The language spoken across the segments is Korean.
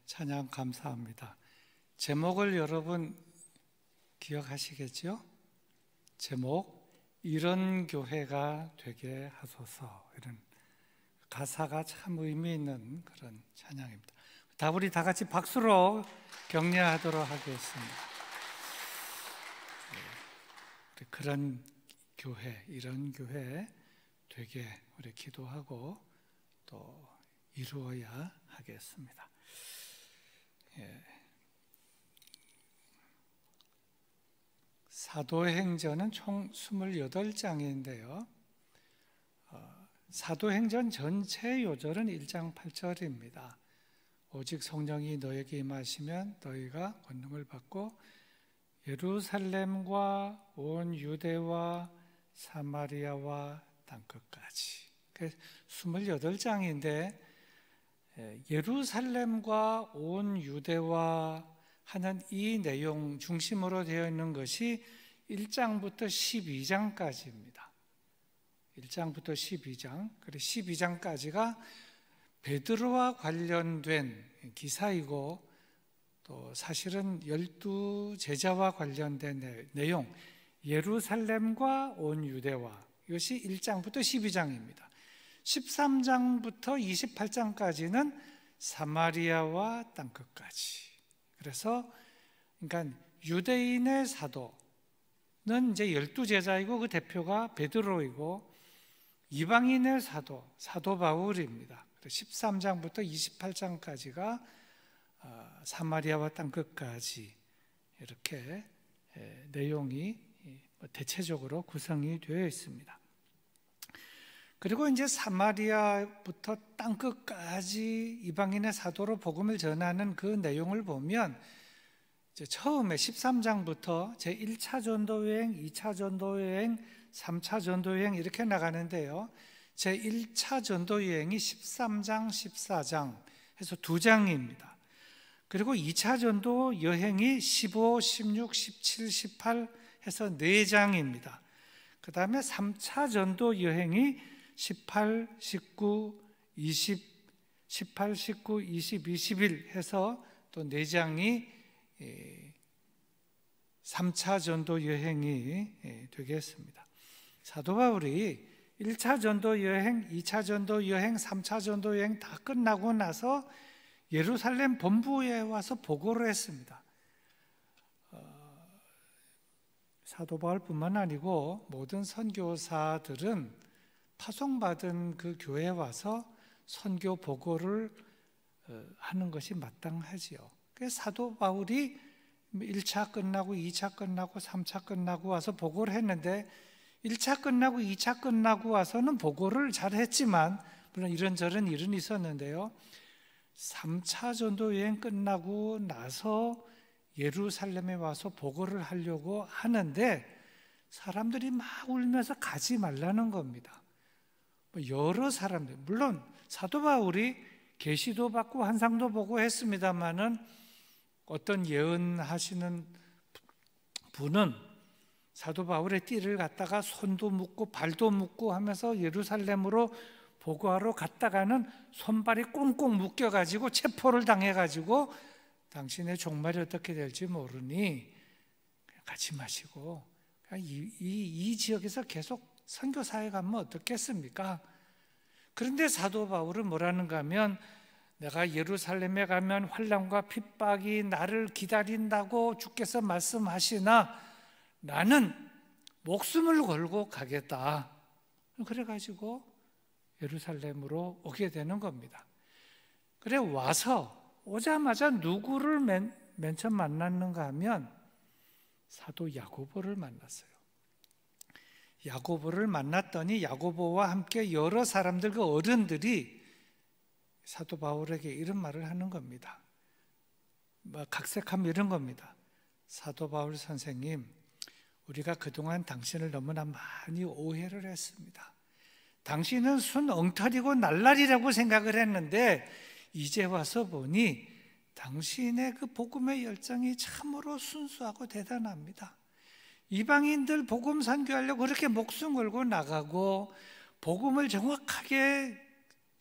찬양 감사합니다. 제목을 여러분 기억하시겠죠? 제목, 이런 교회가 되게 하소서. 이런 가사가 참 의미 있는 그런 찬양입니다. 우리 다 같이 박수로 격려하도록 하겠습니다. 그런 교회, 이런 교회 되게 우리 기도하고 또 이루어야 하겠습니다. 사도행전은 총 28장인데요. 사도행전 전체 요절은 1장 8절입니다. 오직 성령이 너에게 임하시면 너희가 권능을 받고 예루살렘과 온 유대와 사마리아와 땅끝까지. 28장인데 예루살렘과 온 유대와 하는 이 내용 중심으로 되어 있는 것이 1장부터 12장까지입니다. 1장부터 12장, 그리고 12장까지가 베드로와 관련된 기사이고 또 사실은 12 제자와 관련된 내용, 예루살렘과 온 유대와, 이것이 1장부터 12장입니다. 13장부터 28장까지는 사마리아와 땅끝까지. 그래서 그러니까 유대인의 사도는 이제 12 제자이고 그 대표가 베드로이고, 이방인의 사도 바울입니다. 13장부터 28장까지가 사마리아와 땅끝까지 이렇게 내용이 대체적으로 구성이 되어 있습니다. 그리고 이제 사마리아부터 땅끝까지 이방인의 사도로 복음을 전하는 그 내용을 보면 이제 처음에 13장부터 제1차 전도여행, 2차 전도여행, 3차 전도여행 이렇게 나가는데요. 제1차 전도여행이 13장, 14장 해서 2장입니다. 그리고 2차 전도여행이 15, 16, 17, 18 해서 4장입니다. 그 다음에 3차 전도여행이 18, 19, 20, 18, 19, 20, 21 해서 또 4장이 3차 전도 여행이 되겠습니다. 사도 바울이 1차 전도 여행, 2차 전도 여행, 3차 전도 여행 다 끝나고 나서 예루살렘 본부에 와서 보고를 했습니다. 사도 바울뿐만 아니고 모든 선교사들은 파송받은 그 교회에 와서 선교 보고를 하는 것이 마땅하지요. 그래서 사도 바울이 1차 끝나고 2차 끝나고 3차 끝나고 와서 보고를 했는데 1차 끝나고 2차 끝나고 와서는 보고를 잘 했지만 물론 이런저런 일은 있었는데요. 3차 전도 여행 끝나고 나서 예루살렘에 와서 보고를 하려고 하는데 사람들이 막 울면서 가지 말라는 겁니다. 여러 사람들, 물론 사도 바울이 계시도 받고 환상도 보고 했습니다마는 어떤 예언하시는 분은 사도 바울의 띠를 갖다가 손도 묶고 발도 묶고 하면서 예루살렘으로 보고하러 갔다가는 손발이 꽁꽁 묶여가지고 체포를 당해가지고 당신의 종말이 어떻게 될지 모르니 가지 마시고 이 지역에서 계속 선교사에 가면 어떻겠습니까? 그런데 사도 바울은 뭐라는가 하면 내가 예루살렘에 가면 환난과 핍박이 나를 기다린다고 주께서 말씀하시나 나는 목숨을 걸고 가겠다. 그래가지고 예루살렘으로 오게 되는 겁니다. 그래 와서 오자마자 누구를 맨 처음 만났는가 하면 사도 야고보를 만났어요. 야고보를 만났더니 야고보와 함께 여러 사람들, 그 어른들이 사도 바울에게 이런 말을 하는 겁니다. 각색하면 이런 겁니다. 사도 바울 선생님, 우리가 그동안 당신을 너무나 많이 오해를 했습니다. 당신은 순 엉터리고 날라리라고 생각을 했는데 이제 와서 보니 당신의 그 복음의 열정이 참으로 순수하고 대단합니다. 이방인들 복음 선교하려고 그렇게 목숨 걸고 나가고 복음을 정확하게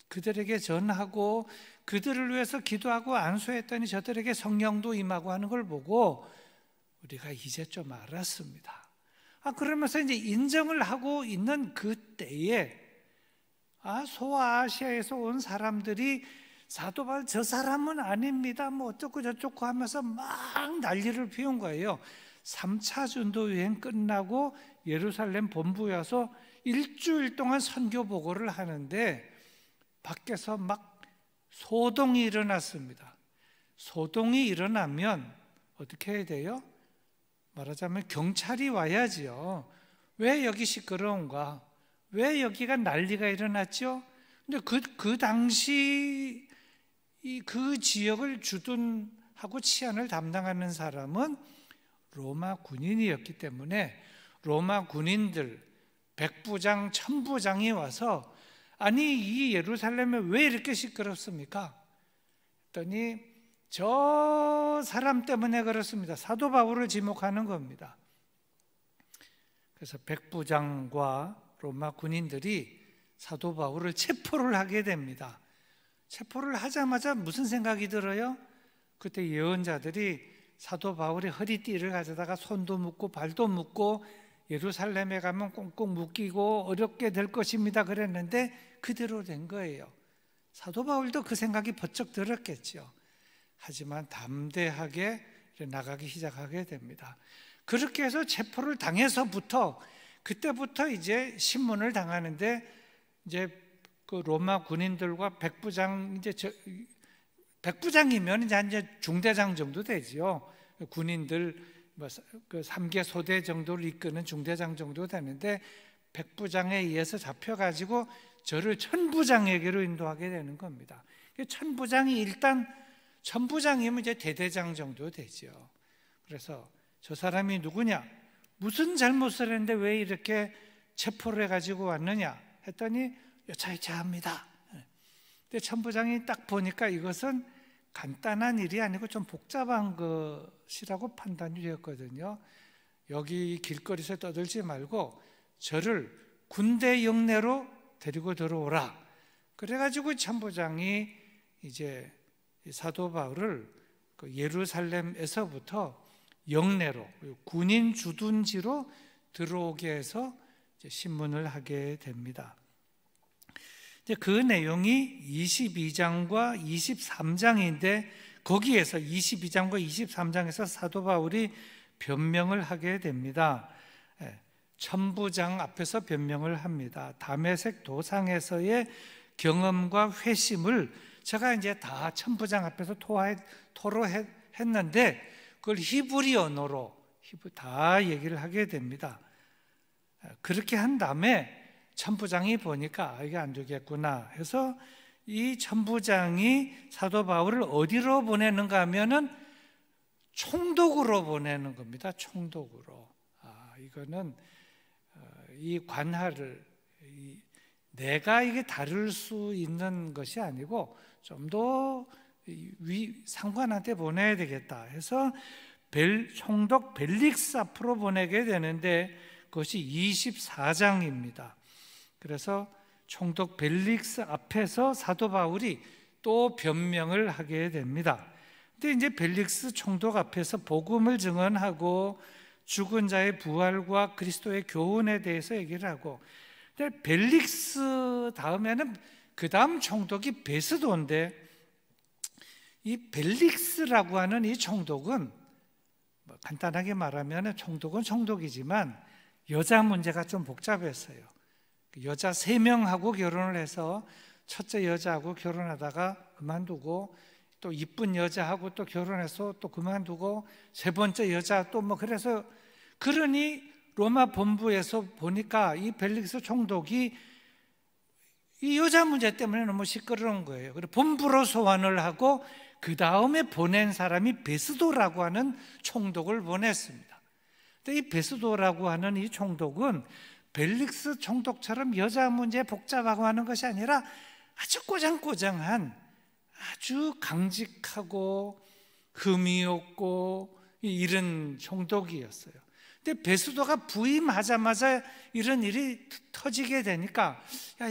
그들에게 전하고 그들을 위해서 기도하고 안수했더니 저들에게 성령도 임하고 하는 걸 보고 우리가 이제 좀 알았습니다. 그러면서 이제 인정을 하고 있는 그때에 소아시아에서 온 사람들이 사도 바울 저 사람은 아닙니다, 뭐 어쩌고 저쩌고 하면서 막 난리를 피운 거예요. 3차 전도 여행 끝나고 예루살렘 본부에 와서 일주일 동안 선교 보고를 하는데 밖에서 막 소동이 일어났습니다. 소동이 일어나면 어떻게 해야 돼요? 말하자면 경찰이 와야지요. 왜 여기 시끄러운가? 왜 여기가 난리가 일어났죠? 근데 그 당시 그 지역을 주둔하고 치안을 담당하는 사람은 로마 군인이었기 때문에 로마 군인들 100부장, 1000부장이 와서 아니 이 예루살렘에 왜 이렇게 시끄럽습니까? 했더니 저 사람 때문에 그렇습니다. 사도 바울을 지목하는 겁니다. 그래서 100부장과 로마 군인들이 사도 바울을 체포를 하게 됩니다. 체포를 하자마자 무슨 생각이 들어요? 그때 예언자들이 사도 바울의 허리띠를 가져다가 손도 묶고 발도 묶고 예루살렘에 가면 꽁꽁 묶이고 어렵게 될 것입니다 그랬는데 그대로 된 거예요. 사도 바울도 그 생각이 번쩍 들었겠죠. 하지만 담대하게 나가기 시작하게 됩니다. 그렇게 해서 체포를 당해서부터 그때부터 이제 신문을 당하는데 이제 그 로마 군인들과 백부장 이제 백부장이면 이제 중대장 정도 되지요. 군인들 뭐 그 3개 소대 정도를 이끄는 중대장 정도 되는데 백부장에 의해서 잡혀가지고 저를 천부장에게로 인도하게 되는 겁니다. 천부장이 일단 천부장이면 이제 대대장 정도 되죠. 그래서 저 사람이 누구냐? 무슨 잘못을 했는데 왜 이렇게 체포를 해가지고 왔느냐? 했더니 여차여차합니다. 근데 천부장이 딱 보니까 이것은 간단한 일이 아니고 좀 복잡한 것이라고 판단이 되었거든요. 여기 길거리에서 떠들지 말고 저를 군대 영내로 데리고 들어오라. 그래가지고 천부장이 이제 사도 바울을 예루살렘에서부터 영내로 군인 주둔지로 들어오게 해서 이제 신문을 하게 됩니다. 이제 그 내용이 22장과 23장인데 거기에서 22장과 23장에서 사도 바울이 변명을 하게 됩니다. 천부장 앞에서 변명을 합니다. 다메섹 도상에서의 경험과 회심을 제가 이제 다 천부장 앞에서 토로했는데 그걸 히브리 언어로 다 얘기를 하게 됩니다. 그렇게 한 다음에 천부장이 보니까 이게 안 되겠구나 해서 이 천부장이 사도 바울을 어디로 보내는가 하면은 총독으로 보내는 겁니다. 총독으로. 이거는 이 관할을 내가 이게 다룰 수 있는 것이 아니고 좀 더 상관한테 보내야 되겠다 해서 총독 벨릭스 앞으로 보내게 되는데 그것이 24장입니다. 그래서 총독 벨릭스 앞에서 사도 바울이 또 변명을 하게 됩니다. 근데 이제 벨릭스 총독 앞에서 복음을 증언하고 죽은 자의 부활과 그리스도의 교훈에 대해서 얘기를 하고, 근데 벨릭스 다음에는 그 다음 총독이 베스도인데 이 벨릭스라고 하는 이 총독은 간단하게 말하면 총독은 총독이지만 여자 문제가 좀 복잡했어요. 여자 3명하고 결혼을 해서 첫째 여자하고 결혼하다가 그만두고 또 이쁜 여자하고 또 결혼해서 또 그만두고 세 번째 여자 또 뭐 그래서 그러니 로마 본부에서 보니까 이 벨릭스 총독이 이 여자 문제 때문에 너무 시끄러운 거예요. 그래서 본부로 소환을 하고 그 다음에 보낸 사람이 베스도라고 하는 총독을 보냈습니다. 근데 이 베스도라고 하는 이 총독은 벨릭스 총독처럼 여자 문제 복잡하고 하는 것이 아니라 아주 꼬장꼬장한 아주 강직하고 흠이 없고 이런 총독이었어요. 근데 베스도가 부임하자마자 이런 일이 터지게 되니까 야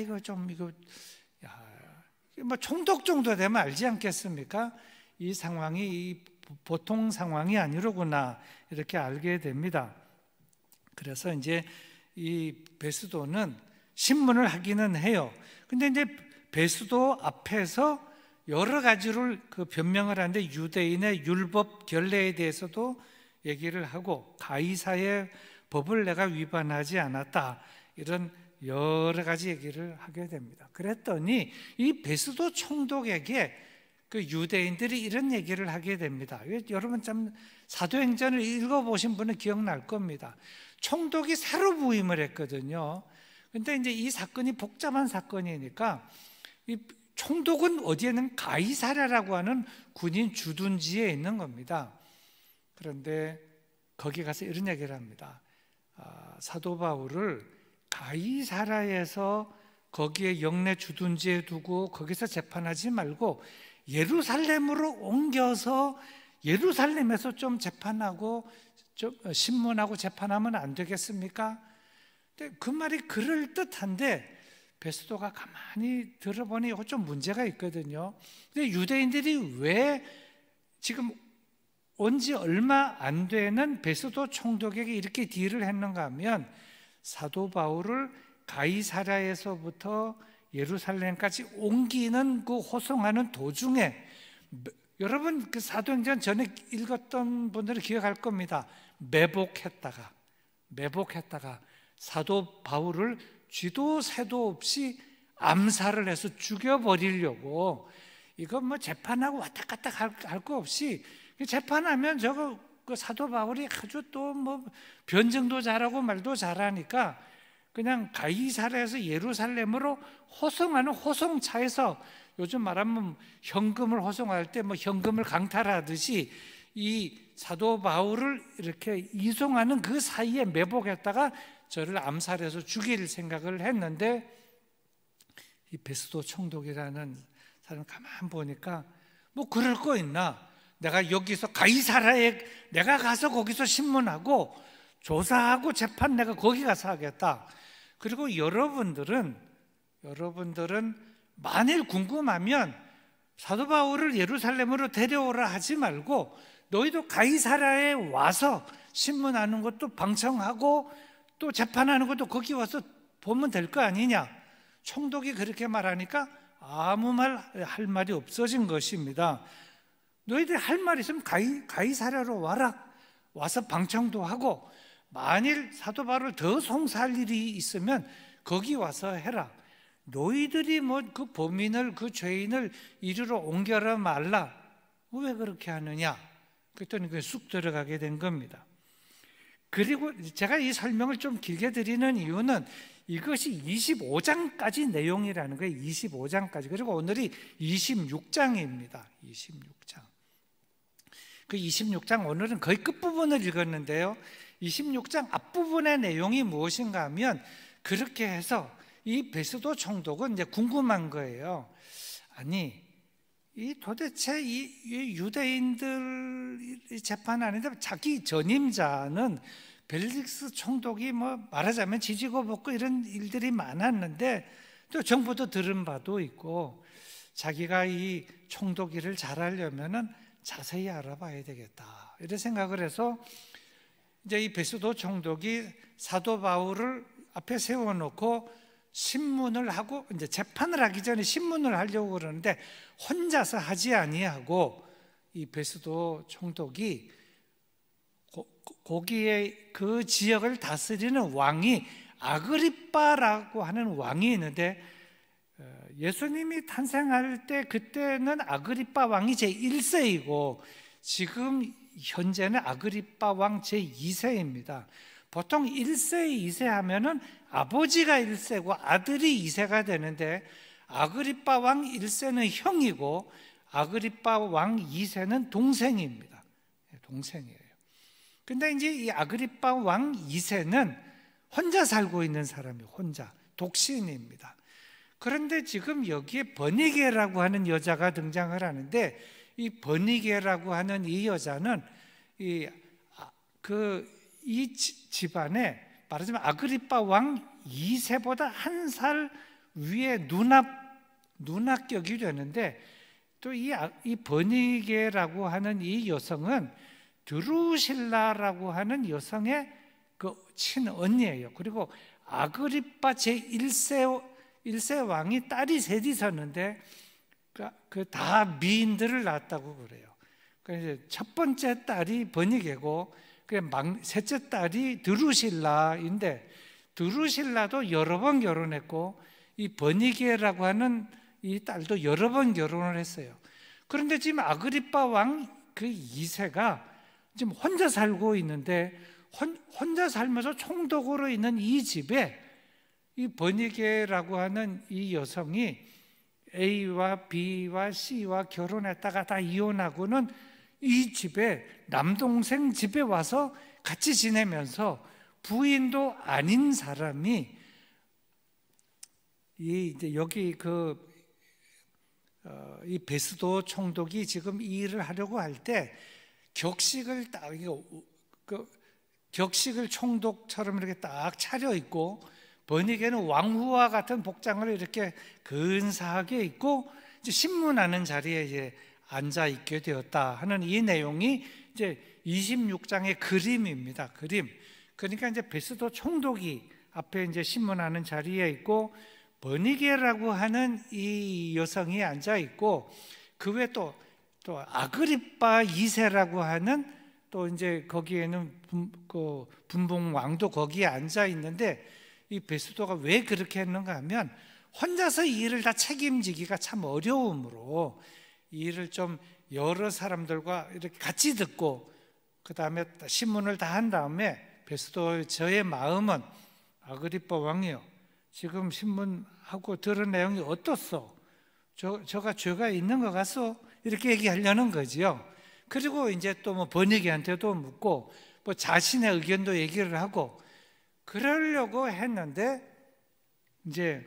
뭐 총독 정도 되면 알지 않겠습니까? 이 상황이 보통 상황이 아니로구나 이렇게 알게 됩니다. 그래서 이제 이 베스도는 신문을 하기는 해요. 근데 이제 베스도 앞에서 여러 가지를 그 변명을 하는데 유대인의 율법 결례에 대해서도 얘기를 하고 가이사의 법을 내가 위반하지 않았다 이런 여러 가지 얘기를 하게 됩니다. 그랬더니 이 베스도 총독에게 그 유대인들이 이런 얘기를 하게 됩니다. 여러분 참 사도행전을 읽어보신 분은 기억날 겁니다. 총독이 새로 부임을 했거든요. 근데 이제 이 사건이 복잡한 사건이니까 이 총독은 어디에는 가이사랴라고 하는 군인 주둔지에 있는 겁니다. 그런데 거기 가서 이런 얘기를 합니다. 사도 바울을 가이사랴에서 거기에 영내 주둔지에 두고 거기서 재판하지 말고 예루살렘으로 옮겨서 예루살렘에서 좀 재판하고 좀 신문하고 재판하면 안 되겠습니까? 근데 그 말이 그럴듯한데 베스도가 가만히 들어보니 이거 좀 문제가 있거든요. 근데 유대인들이 왜 지금 온 지 얼마 안 되는 베스도 총독에게 이렇게 딜을 했는가 하면 사도 바울을 가이사랴에서부터 예루살렘까지 옮기는 그 호송하는 도중에 여러분 그 사도행전 전에 읽었던 분들은 기억할 겁니다. 매복했다가 사도 바울을 쥐도 새도 없이 암살을 해서 죽여버리려고 이거 뭐 재판하고 왔다 갔다 할 거 없이 재판하면 저거 그 사도 바울이 아주 또 뭐 변증도 잘하고 말도 잘하니까 그냥 가이사랴에서 예루살렘으로 호송하는 호송차에서 요즘 말하면 현금을 호송할 때 뭐 현금을 강탈하듯이 이 사도 바울을 이렇게 이송하는 그 사이에 매복했다가 저를 암살해서 죽일 생각을 했는데 이 베스도 총독이라는 사람 가만 보니까 뭐 그럴 거 있나? 내가 여기서 가이사랴에 내가 가서 거기서 신문하고 조사하고 재판 내가 거기 가서 하겠다. 그리고 여러분들은 만일 궁금하면 사도 바울을 예루살렘으로 데려오라 하지 말고 너희도 가이사랴에 와서 신문하는 것도 방청하고 또 재판하는 것도 거기 와서 보면 될 거 아니냐. 총독이 그렇게 말하니까 아무 말 할 말이 없어진 것입니다. 너희들 할 말 있으면 가이사랴로 와라. 와서 방청도 하고 만일 사도 바울을 더 송사할 일이 있으면 거기 와서 해라. 너희들이 뭐 그 범인을 그 죄인을 이리로 옮겨라 말라. 왜 그렇게 하느냐? 그랬더니 그게 쑥 들어가게 된 겁니다. 그리고 제가 이 설명을 좀 길게 드리는 이유는 이것이 25장까지 내용이라는 거예요. 25장까지. 그리고 오늘이 26장입니다. 26장. 그 26장 오늘은 거의 끝부분을 읽었는데요. 26장 앞부분의 내용이 무엇인가 하면 그렇게 해서 이 베스도 총독은 이제 궁금한 거예요. 아니, 이 도대체 이 유대인들 재판하는데 자기 전임자는 벨릭스 총독이 뭐 말하자면 지지고 볶고 이런 일들이 많았는데 또 정보도 들은 바도 있고 자기가 이 총독 일을 잘하려면은 자세히 알아봐야 되겠다 이런 생각을 해서 이제 이 베스도 총독이 사도 바울을 앞에 세워놓고 신문을 하고 이제 재판을 하기 전에 신문을 하려고 그러는데 혼자서 하지 아니하고 이 베스도 총독이 거기에 그 지역을 다스리는 왕이 아그리빠라고 하는 왕이 있는데 예수님이 탄생할 때 그때는 아그리빠 왕이 제1세이고 지금 현재는 아그리빠 왕 제2세입니다. 보통 1세, 2세 하면은 아버지가 1세고 아들이 2세가 되는데 아그리빠 왕 1세는 형이고 아그리빠 왕 2세는 동생입니다. 동생이에요. 근데 이제 이 아그리빠 왕 2세는 혼자 살고 있는 사람이에요. 혼자. 독신입니다. 그런데 지금 여기에 버니게라고 하는 여자가 등장을 하는데 이 버니게라고 하는 이 여자는 이 집안에 말하자면 아그리빠 왕 2세보다 한 살 위에 눈악격이 되는데, 또 이 버니게라고 하는 이 여성은 드루실라라고 하는 여성의 그 친언니예요. 그리고 아그리빠 제1세 왕이 딸이 셋 있었는데 그 다 미인들을 낳았다고 그래요. 그래서 첫 번째 딸이 버니게고 셋째 딸이 드루실라인데, 드루실라도 여러 번 결혼했고 이 버니게라고 하는 이 딸도 여러 번 결혼을 했어요. 그런데 지금 아그리빠 왕 그 2세가 지금 혼자 살고 있는데, 혼자 살면서 총독으로 있는 이 집에 이 버니게라고 하는 이 여성이 A와 B와 C와 결혼했다가 다 이혼하고는 이 집에, 남동생 집에 와서 같이 지내면서 부인도 아닌 사람이 이제 여기 이 베스도 총독이 지금 이 일을 하려고 할 때 격식을 총독처럼 이렇게 딱 차려 입고, 버니게는 왕후와 같은 복장을 이렇게 근사하게 입고 이제 신문하는 자리에 이제 앉아 있게 되었다 하는 이 내용이 이제 26장의 그림입니다. 그림. 그러니까 이제 베스도 총독이 앞에 이제 신문하는 자리에 있고, 버니게라고 하는 이 여성이 앉아 있고, 그 외에 또 아그리빠 2세라고 하는 또 이제 거기에는 분봉 왕도 거기에 앉아 있는데, 이 베스도가 왜 그렇게 했는가 하면 혼자서 이 일을 다 책임지기가 참 어려우므로 이 일을 좀 여러 사람들과 이렇게 같이 듣고 그 다음에 신문을 다 한 다음에, 베스도 저의 마음은 아그리빠 왕이요, 지금 신문하고 들은 내용이 어떻소? 저가 죄가 있는 것 같소? 이렇게 얘기하려는 거지요. 그리고 이제 또 뭐 버니게한테도 묻고 뭐 자신의 의견도 얘기를 하고 그러려고 했는데, 이제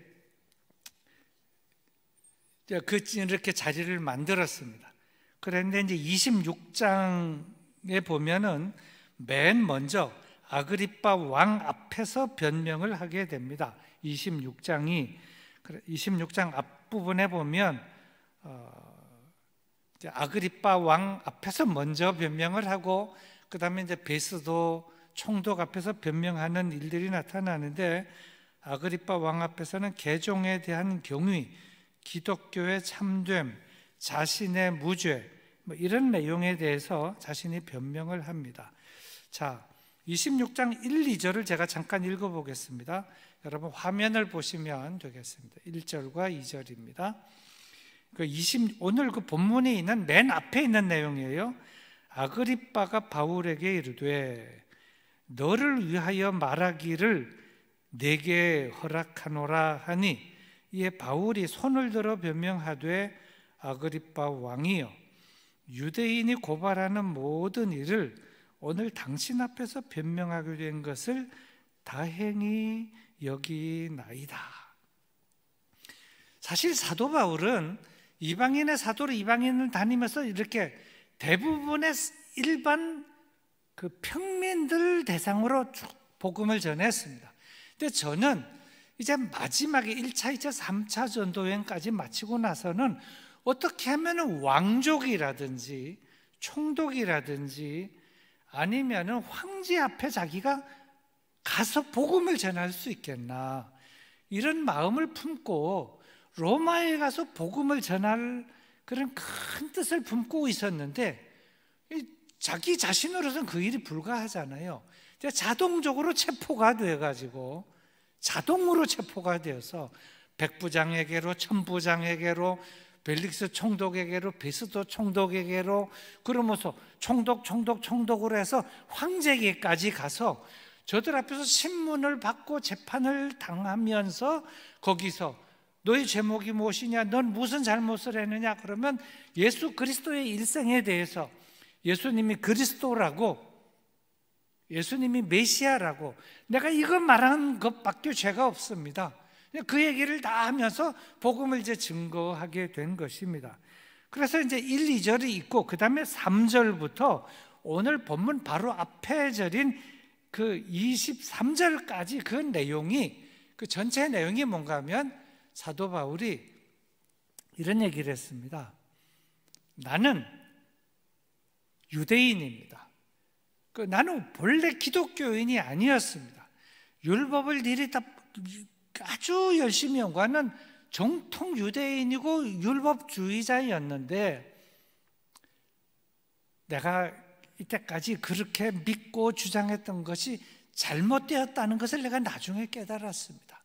이렇게 자리를 만들었습니다. 그런데 이제 26장에 보면은 맨 먼저 아그리빠 왕 앞에서 변명을 하게 됩니다. 26장 앞부분에 보면 이제 아그리빠 왕 앞에서 먼저 변명을 하고, 그 다음에 이제 베스도 총독 앞에서 변명하는 일들이 나타나는데, 아그리빠 왕 앞에서는 개종에 대한 경위, 기독교의 참됨, 자신의 무죄, 뭐 이런 내용에 대해서 자신이 변명을 합니다. 자, 26장 1, 2절을 제가 잠깐 읽어보겠습니다. 여러분 화면을 보시면 되겠습니다. 1절과 2절입니다. 오늘 그 본문에 있는 맨 앞에 있는 내용이에요. 아그리빠가 바울에게 이르되 너를 위하여 말하기를 내게 허락하노라 하니, 이에 바울이 손을 들어 변명하되 아그리빠 왕이여, 유대인이 고발하는 모든 일을 오늘 당신 앞에서 변명하게 된 것을 다행히 여기나이다. 사실 사도 바울은 이방인의 사도로 이방인을 다니면서 이렇게 대부분의 일반 그 평민들 대상으로 쭉 복음을 전했습니다. 근데 저는 이제 마지막에 1차, 2차, 3차 전도여행까지 마치고 나서는 어떻게 하면 왕족이라든지 총독이라든지 아니면 황제 앞에 자기가 가서 복음을 전할 수 있겠나, 이런 마음을 품고 로마에 가서 복음을 전할 그런 큰 뜻을 품고 있었는데, 자기 자신으로서는 그 일이 불가하잖아요. 자동적으로 체포가 돼가지고, 자동으로 체포가 되어서 백부장에게로, 천부장에게로, 벨릭스 총독에게로, 베스도 총독에게로, 그러면서 총독으로 해서 황제에게까지 가서 저들 앞에서 신문을 받고 재판을 당하면서, 거기서 너의 제목이 무엇이냐, 넌 무슨 잘못을 했느냐, 그러면 예수 그리스도의 일생에 대해서 예수님이 그리스도라고, 예수님이 메시아라고, 내가 이거 말하는 것밖에 죄가 없습니다, 그 얘기를 다 하면서 복음을 이제 증거하게 된 것입니다. 그래서 이제 1, 2절이 있고, 그 다음에 3절부터 오늘 본문 바로 앞에 절인 그 23절까지 그 내용이, 그 전체 내용이 뭔가 하면 사도 바울이 이런 얘기를 했습니다. 나는 유대인입니다. 나는 본래 기독교인이 아니었습니다. 율법을 일이 다 아주 열심히 연구하는 정통 유대인이고 율법주의자였는데, 내가 이때까지 그렇게 믿고 주장했던 것이 잘못되었다는 것을 내가 나중에 깨달았습니다.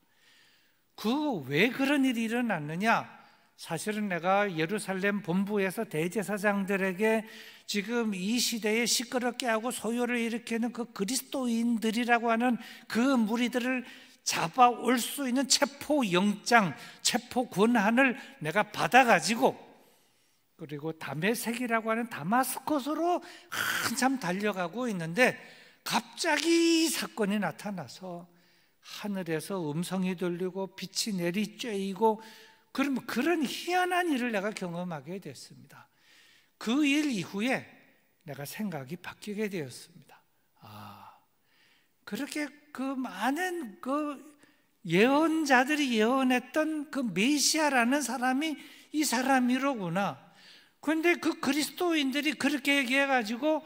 왜 그런 일이 일어났느냐? 사실은 내가 예루살렘 본부에서 대제사장들에게 지금 이 시대에 시끄럽게 하고 소요를 일으키는 그 그리스도인들이라고 하는 그 무리들을 잡아올 수 있는 체포영장, 체포 권한을 내가 받아가지고, 그리고 다메섹이라고 하는 다마스커스로 한참 달려가고 있는데, 갑자기 이 사건이 나타나서 하늘에서 음성이 들리고 빛이 내리쬐이고, 그런 희한한 일을 내가 경험하게 됐습니다. 그 일 이후에 내가 생각이 바뀌게 되었습니다. 그렇게 그 많은 그 예언자들이 예언했던 그 메시아라는 사람이 이 사람이로구나. 그런데 그 그리스도인들이 그렇게 얘기해가지고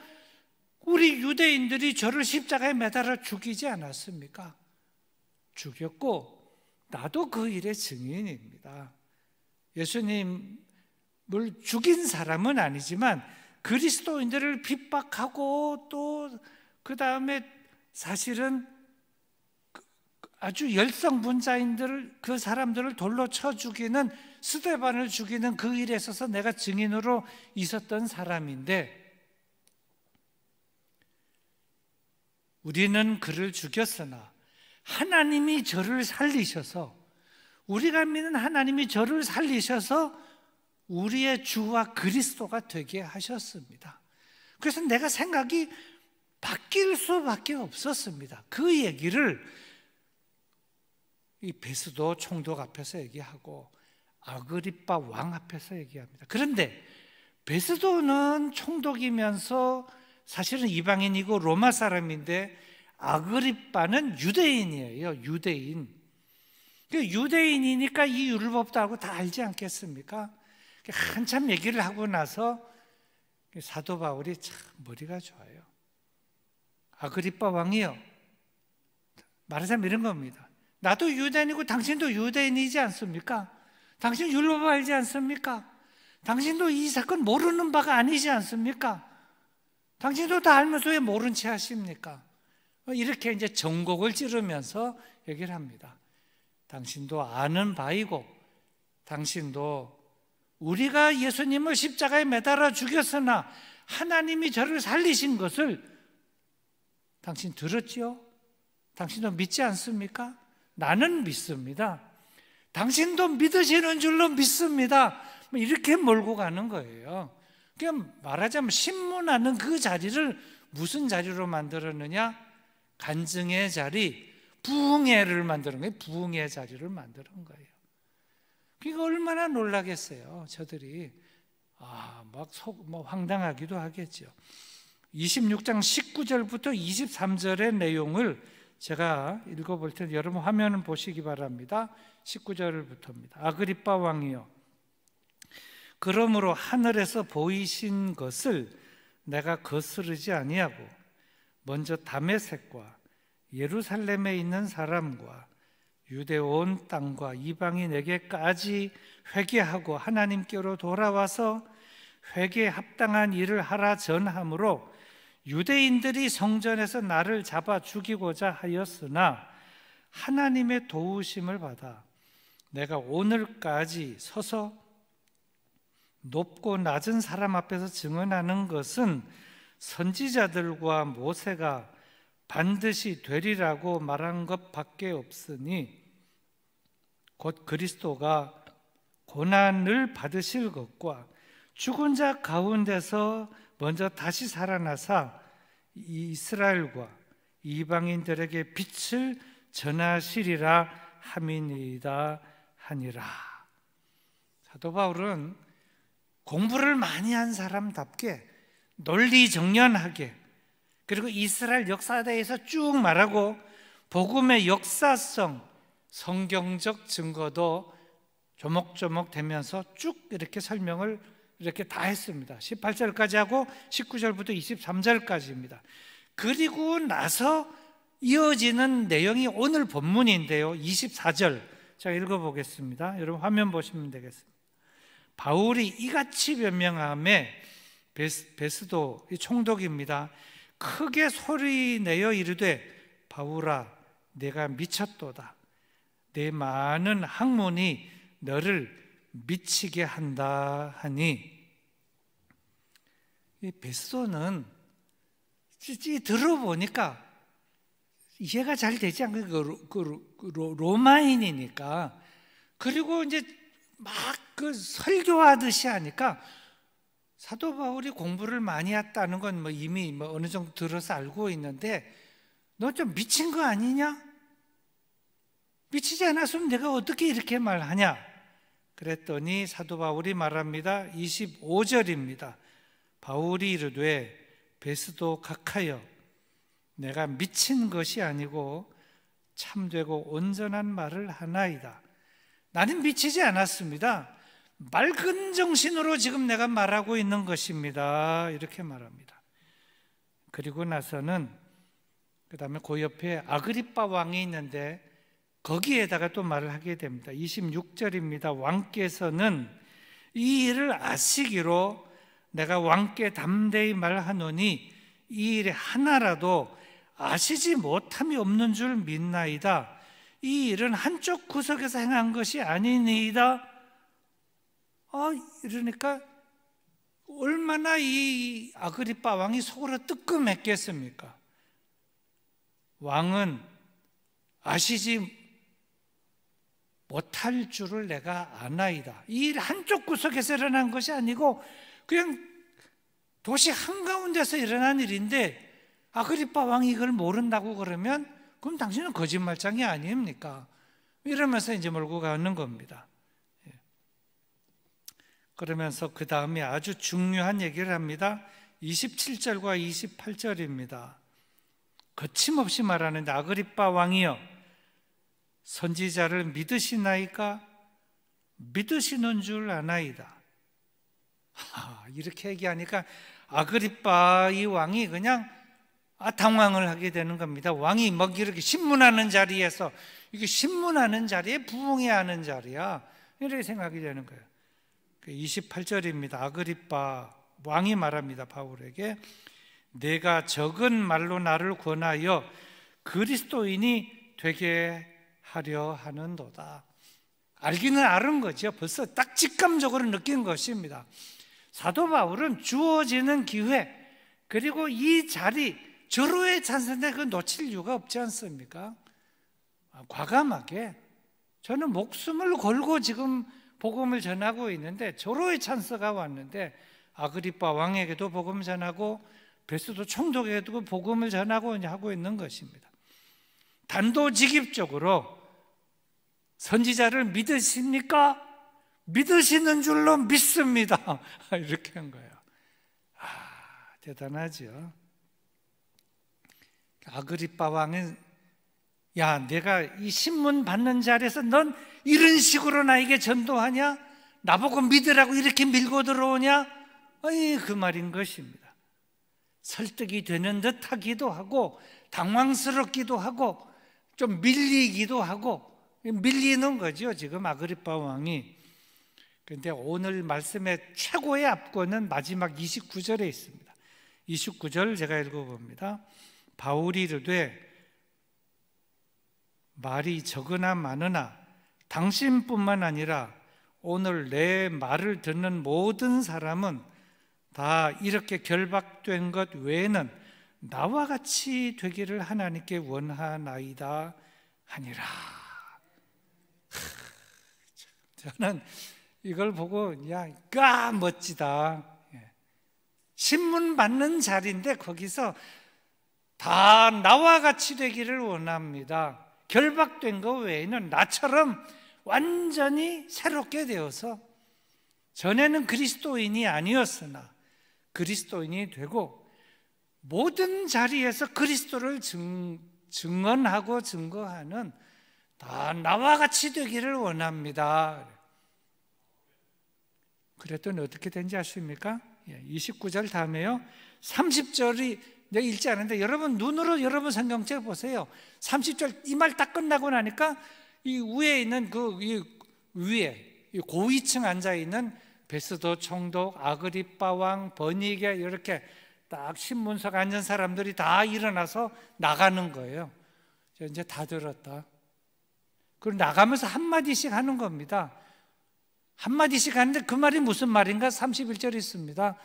우리 유대인들이 저를 십자가에 매달아 죽이지 않았습니까? 죽였고, 나도 그 일의 증인입니다. 예수님을 죽인 사람은 아니지만 그리스도인들을 핍박하고, 또 그 다음에 사실은 아주 열성분자인들, 그 사람들을 돌로 쳐 죽이는, 스데반을 죽이는 그 일에 있어서 내가 증인으로 있었던 사람인데, 우리는 그를 죽였으나 하나님이 저를 살리셔서, 우리가 믿는 하나님이 저를 살리셔서 우리의 주와 그리스도가 되게 하셨습니다. 그래서 내가 생각이 바뀔 수밖에 없었습니다. 그 얘기를 이 베스도 총독 앞에서 얘기하고 아그리빠 왕 앞에서 얘기합니다. 그런데 베스도는 총독이면서 사실은 이방인이고 로마 사람인데, 아그리빠는 유대인이에요. 유대인. 유대인이니까 이 율법도 하고 다 알지 않겠습니까? 한참 얘기를 하고 나서 사도 바울이 참 머리가 좋아요. 아그리빠 왕이요, 말하자면 이런 겁니다. 나도 유대인이고 당신도 유대인이지 않습니까? 당신 율법 알지 않습니까? 당신도 이 사건 모르는 바가 아니지 않습니까? 당신도 다 알면서 왜 모른 채 하십니까? 이렇게 이제 정곡을 찌르면서 얘기를 합니다. 당신도 아는 바이고, 당신도 우리가 예수님을 십자가에 매달아 죽였으나 하나님이 저를 살리신 것을 당신 들었지요? 당신도 믿지 않습니까? 나는 믿습니다. 당신도 믿으시는 줄로 믿습니다. 이렇게 몰고 가는 거예요. 그냥 말하자면 신문하는 그 자리를 무슨 자리로 만들었느냐? 간증의 자리, 부흥회를 만드는 거예요. 부흥회 자리를 만드는 거예요. 그러니까 얼마나 놀라겠어요, 저들이. 막 황당하기도 하겠죠. 26장 19절부터 23절의 내용을 제가 읽어볼 텐데 여러분 화면을 보시기 바랍니다. 19절부터입니다. 아그리빠 왕이여, 그러므로 하늘에서 보이신 것을 내가 거스르지 아니하고 먼저 다메섹과 예루살렘에 있는 사람과 유대 온 땅과 이방인에게까지 회개하고 하나님께로 돌아와서 회개에 합당한 일을 하라 전함으로 유대인들이 성전에서 나를 잡아 죽이고자 하였으나 하나님의 도우심을 받아 내가 오늘까지 서서 높고 낮은 사람 앞에서 증언하는 것은 선지자들과 모세가 반드시 되리라고 말한 것밖에 없으니 곧 그리스도가 고난을 받으실 것과 죽은 자 가운데서 먼저 다시 살아나사 이스라엘과 이방인들에게 빛을 전하시리라 함이니이다 하니라. 사도 바울은 공부를 많이 한 사람답게 논리정연하게, 그리고 이스라엘 역사에 대해서 쭉 말하고 복음의 역사성, 성경적 증거도 조목조목 되면서 쭉 이렇게 설명을 이렇게 다 했습니다. 18절까지 하고 19절부터 23절까지입니다. 그리고 나서 이어지는 내용이 오늘 본문인데요. 24절 제가 읽어보겠습니다. 여러분 화면 보시면 되겠습니다. 바울이 이같이 변명하며 베스도 총독입니다. 크게 소리내어 이르되 바울아 내가 미쳤도다. 내 많은 학문이 너를 미치게 한다 하니, 이 베스도는 들어보니까 이해가 잘 되지 않고 로마인이니까, 그리고 이제 막 그 설교하듯이 하니까 사도 바울이 공부를 많이 했다는 건 이미 어느 정도 들어서 알고 있는데, 너 좀 미친 거 아니냐? 미치지 않았으면 내가 어떻게 이렇게 말하냐? 그랬더니 사도 바울이 말합니다. 25절입니다. 바울이 이르되 베스도 각하여 내가 미친 것이 아니고 참되고 온전한 말을 하나이다. 나는 미치지 않았습니다. 맑은 정신으로 지금 내가 말하고 있는 것입니다. 이렇게 말합니다. 그리고 나서는 그 다음에 그 옆에 아그리빠 왕이 있는데 거기에다가 또 말을 하게 됩니다. 26절입니다. 왕께서는 이 일을 아시기로 내가 왕께 담대히 말하노니 이 일에 하나라도 아시지 못함이 없는 줄 믿나이다. 이 일은 한쪽 구석에서 행한 것이 아니니이다. 이러니까 얼마나 이 아그리빠 왕이 속으로 뜨끔했겠습니까? 왕은 아시지 못할 줄을 내가 아나이다. 이 일 한쪽 구석에서 일어난 것이 아니고 그냥 도시 한가운데서 일어난 일인데 아그리빠 왕이 이걸 모른다고 그러면 그럼 당신은 거짓말장이 아닙니까? 이러면서 이제 몰고 가는 겁니다. 그러면서 그 다음에 아주 중요한 얘기를 합니다. 27절과 28절입니다. 거침없이 말하는데 아그리빠 왕이여 선지자를 믿으시나이까? 믿으시는 줄 아나이다. 이렇게 얘기하니까 아그리빠 이 왕이 그냥 당황을 하게 되는 겁니다. 왕이 막 이렇게 신문하는 자리에서, 이게 신문하는 자리에 부흥해야 하는 자리야, 이렇게 생각이 되는 거예요. 28절입니다. 아그리빠 왕이 말합니다. 바울에게 내가 적은 말로 나를 권하여 그리스도인이 되게 하려 하는도다. 알기는 아는 거죠. 벌써 딱 직감적으로 느낀 것입니다. 사도 바울은 주어지는 기회, 그리고 이 자리, 절호의 찬스인데 그 놓칠 이유가 없지 않습니까? 과감하게 저는 목숨을 걸고 지금 복음을 전하고 있는데 절호의 찬스가 왔는데 아그리빠 왕에게도 복음 전하고 베스도 총독에게도 복음을 전하고 하고 있는 것입니다. 단도직입적으로 선지자를 믿으십니까? 믿으시는 줄로 믿습니다. 이렇게 한 거예요. 대단하죠. 아그리빠 왕은 야, 내가 이 신문 받는 자리에서 넌 이런 식으로 나에게 전도하냐? 나보고 믿으라고 이렇게 밀고 들어오냐? 그 말인 것입니다. 설득이 되는 듯 하기도 하고 당황스럽기도 하고 좀 밀리기도 하고, 밀리는 거죠 지금 아그리빠 왕이. 그런데 오늘 말씀의 최고의 압권은 마지막 29절에 있습니다. 29절 제가 읽어봅니다. 바울이 이르되 말이 적으나 많으나 당신뿐만 아니라 오늘 내 말을 듣는 모든 사람은 다 이렇게 결박된 것 외에는 나와 같이 되기를 하나님께 원하나이다 하니라. 저는 이걸 보고 멋지다. 신문 받는 자리인데 거기서 다 나와 같이 되기를 원합니다. 결박된 것 외에는 나처럼 완전히 새롭게 되어서 전에는 그리스도인이 아니었으나 그리스도인이 되고 모든 자리에서 그리스도를 증언하고 증거하는 다 나와 같이 되기를 원합니다. 그랬더니 어떻게 된지 아십니까? 29절 다음에요. 30절이 내가 읽지 않은데 여러분 눈으로 여러분 성경책 보세요. 30절 이 말 딱 끝나고 나니까 이 위에 있는 이 위에 이 고위층 앉아 있는 베스도 총독, 아그리빠 왕, 버니게 이렇게 딱 신문석 앉은 사람들이 다 일어나서 나가는 거예요. 이제 다 들었다. 그리고 나가면서 한마디씩 하는 겁니다. 한마디씩 하는데 그 말이 무슨 말인가? 31절 있습니다.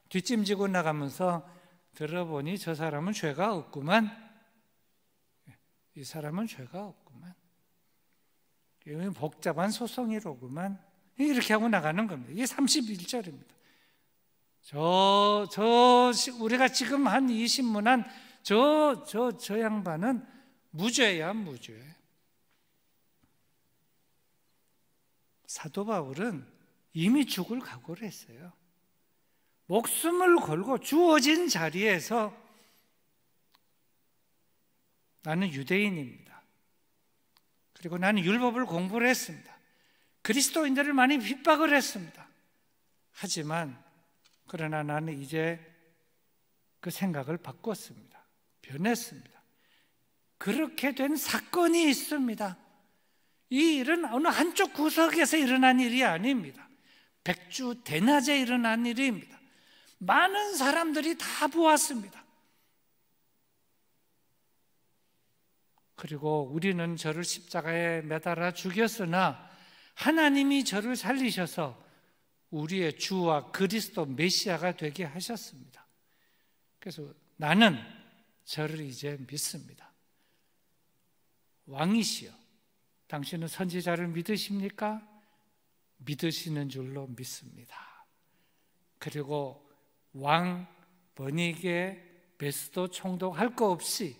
뒷짐지고 나가면서 들어보니 저 사람은 죄가 없구만. 이 사람은 죄가 없구만. 복잡한 소송이로구만. 이렇게 하고 나가는 겁니다. 이게 31절입니다. 우리가 지금 한 이 신문한 저 양반은 무죄야, 무죄. 사도 바울은 이미 죽을 각오를 했어요. 목숨을 걸고 주어진 자리에서 나는 유대인입니다. 그리고 나는 율법을 공부를 했습니다. 그리스도인들을 많이 핍박을 했습니다. 하지만 그러나 나는 이제 그 생각을 바꿨습니다. 변했습니다. 그렇게 된 사건이 있습니다. 이 일은 어느 한쪽 구석에서 일어난 일이 아닙니다. 백주 대낮에 일어난 일입니다. 많은 사람들이 다 보았습니다. 그리고 우리는 저를 십자가에 매달아 죽였으나 하나님이 저를 살리셔서 우리의 주와 그리스도 메시아가 되게 하셨습니다. 그래서 나는 저를 이제 믿습니다. 왕이시여, 당신은 선지자를 믿으십니까? 믿으시는 줄로 믿습니다. 그리고 왕, 버니게, 베스도 총독 할 거 없이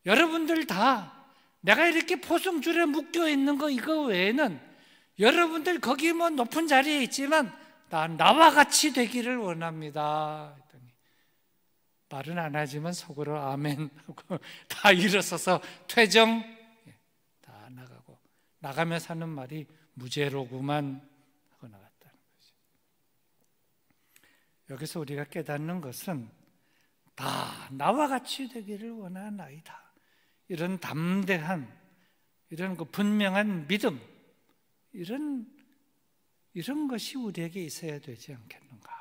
여러분들 다 내가 이렇게 포승줄에 묶여 있는 거 이거 외에는 여러분들 거기 뭐 높은 자리에 있지만 나와 같이 되기를 원합니다. 했더니 말은 안 하지만 속으로 아멘 하고 다 일어서서 퇴정 다 나가고 나가면서 하는 말이 무죄로구만 하고 나갔다는 거죠. 여기서 우리가 깨닫는 것은 다 나와 같이 되기를 원하나이다. 이런 담대한, 이런 그 분명한 믿음, 이런 것이 우리에게 있어야 되지 않겠는가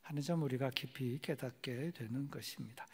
하는 점 우리가 깊이 깨닫게 되는 것입니다.